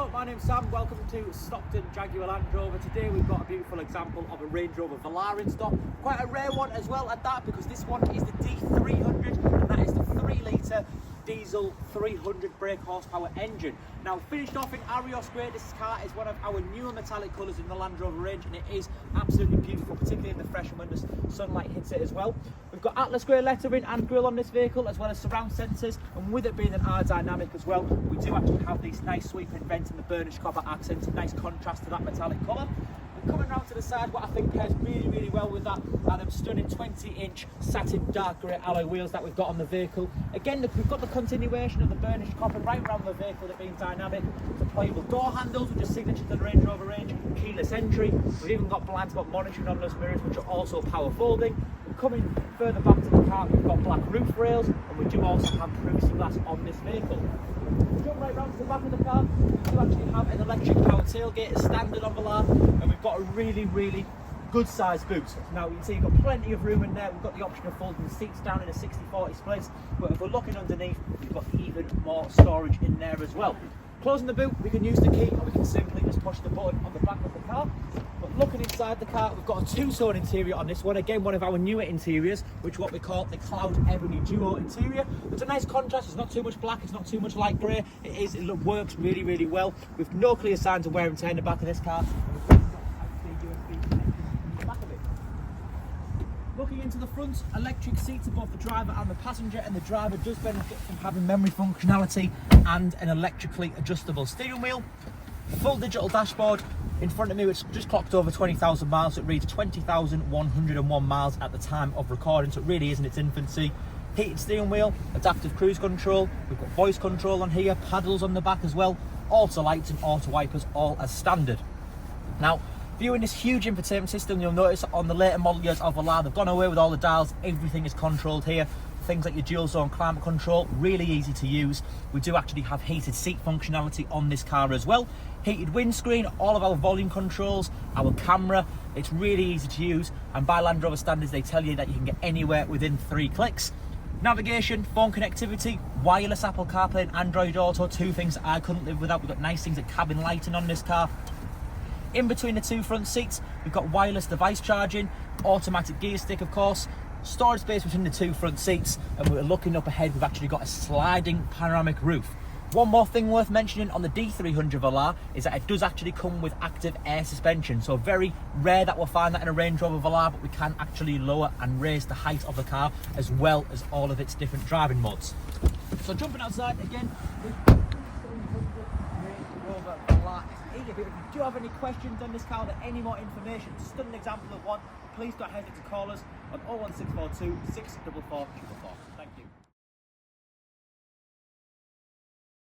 Hello, my name's Sam. Welcome to Stockton Jaguar Land Rover. Today we've got a beautiful example of a Range Rover Velar in stock. Quite a rare one as well at that, because this one is the D300 and that is the 3-litre diesel 300 brake horsepower engine. Now, finished off in Arroios Grey, this car is one of our newer metallic colours in the Land Rover range, and it is absolutely beautiful, particularly in the fresh and when the sunlight hits it as well. We've got Atlas grey lettering and grille on this vehicle, as well as surround sensors, and with it being an R Dynamic as well, we do actually have these nice sweeping vents and the burnished copper accents, a nice contrast to that metallic colour. Coming round to the side, what I think pairs really well with that are them stunning 20-inch satin dark grey alloy wheels that we've got on the vehicle. Again, we've got the continuation of the burnished copper right around the vehicle, it being dynamic. Deployable door handles, which is signature to the Range Rover range. Keyless entry. We've even got blind spot monitoring on those mirrors, which are also power folding. Coming further back to the car, we've got black roof rails, and we do also have privacy glass on this vehicle. Jump right round to the back of the car, we do actually have an electric power tailgate as standard on Velar, and we've got a really good sized boot. Now you can see you've got plenty of room in there. We've got the option of folding the seats down in a 60-40 split, but if we're looking underneath, we've got even more storage in there as well. Closing the boot, we can use the key, or we can simply just push the button on the back of the car. But looking inside the car, we've got a two-tone interior on this one. Again, one of our newer interiors, which what we call the Cloud Ebony Duo interior. It's a nice contrast. It's not too much black, it's not too much light grey. It works really well, with no clear signs of wear and tear in the back of this car. Looking into the front, electric seats above the driver and the passenger, and the driver does benefit from having memory functionality and an electrically adjustable steering wheel. Full digital dashboard. In front of me, it's just clocked over 20,000 miles. It reads 20,101 miles at the time of recording, so it really is in its infancy. Heated steering wheel, adaptive cruise control, we've got voice control on here, paddles on the back as well, auto lights and auto wipers, all as standard. Now, viewing this huge infotainment system, you'll notice on the later model years of Velar, they've gone away with all the dials. Everything is controlled here. Things like your dual zone climate control, really easy to use. We do actually have heated seat functionality on this car as well. Heated windscreen, all of our volume controls, our camera. It's really easy to use, and by Land Rover standards, they tell you that you can get anywhere within 3 clicks. Navigation, phone connectivity, wireless Apple CarPlay and Android Auto, two things that I couldn't live without. We've got nice things like cabin lighting on this car. In between the two front seats, we've got wireless device charging, automatic gear stick of course, storage space between the two front seats, and we're looking up ahead, we've actually got a sliding panoramic roof. One more thing worth mentioning on the D300 Velar is that it does actually come with active air suspension, so very rare that we'll find that in a Range Rover Velar, but we can actually lower and raise the height of the car as well as all of its different driving modes. So jumping outside again, if you do have any questions on this car or any more information, just an example of one, please don't hesitate to call us on 01642 644 444.